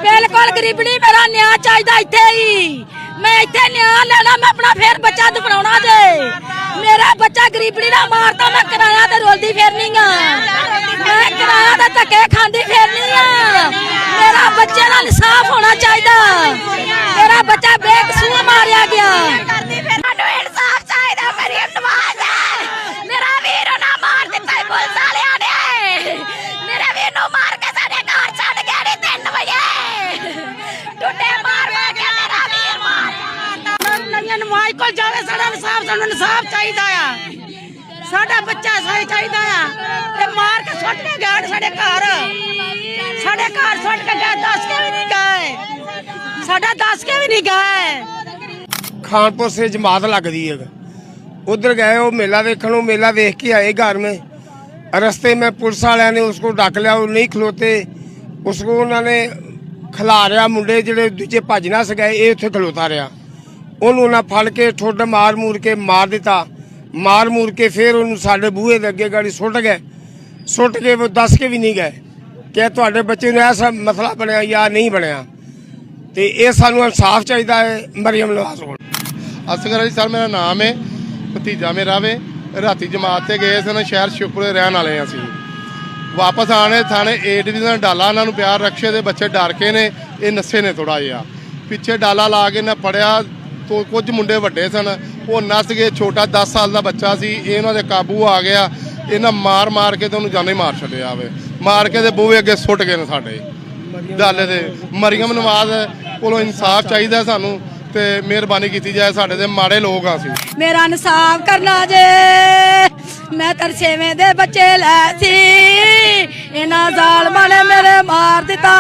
बिल्कुल गरीबनी मेरा न्याय चाहिए इत्थे ही मैं इत्थे न्याय लेना मैं अपना फिर बच्चा दफनाना जे मेरा बच्चा गरीबनी ना मारता मैं किराया ते रोलदी फिरनी मैं किराया ते धक्के खांदी फिरनी मेरा बच्चे का इंसाफ होना चाहिए मेरा बच्चा बेकसूर मारिया गया इंसाफ चाहिए मेरी नवाज मेरा वीर ना मार दिता पुलिस वालियां ने मेरे वीर नु मार के साडे घर छड्ड गए नी 3 बजे टुटे मार के मेरा वीर मार नवीं नवाज को जावे साडा इंसाफ चाहिदा आ साडा बच्चा सही चाहिदा आ ते मार के सुੱਟ के गए साडे घर सुੱਟ के गए 10 के भी नहीं गए साडा 10 के भी नहीं गए खानपुर से जमात लगती है उधर गए वो मेला देखने मेला देख के आए घर में रास्ते में पुलिस वाले ने उसको डक लिया वो नहीं खलोते उसको उन्होंने खिला रहा मुंडे जोड़े दूजे भज ना सके ये उत्थे खलोता रहा उन्होंने फड़ के ठुड मार मूर के मार दिता मार मूर के फिर उन्होंने साढ़े बूहे के अगे गाड़ी सुट के वो 10 के भी नहीं गए कि तुहाडे बच्चे ने ऐसा मसला बनया या नहीं बनया तो ये सानू इंसाफ चाहिए है मरियम नवाज को असगर अली सर मेरा नाम है भतीजा मेरा वे राती जमात से गए सन शहर शिवपुरे रहने वाले असी वापस आने थाने ए डिवीजन डाला उन्होंने प्यार रक्षे के बच्चे डर के ने ये नशे ने थोड़ा जिहा पिछे डाला ला के इन्हें पढ़िया तो कुछ मुंडे वड्डे सन वो नस गए छोटा 10 साल का बच्चा सी इन्हों के काबू आ गया इन्हें मार मार के तो उन्होंने जाने मार छड्डिया वे मार के बूहे अगे सुट गए ने साडे डाले दे मरियम नवाज कोलों इंसाफ चाहिए सानू ते मेहरबानी की जाए साडे दे माड़े लोग आ मेरा इंसाफ करना जे मैं तरसेवें दे बच्चे लै सी इन्हां जालमां ने मेरे मार दिता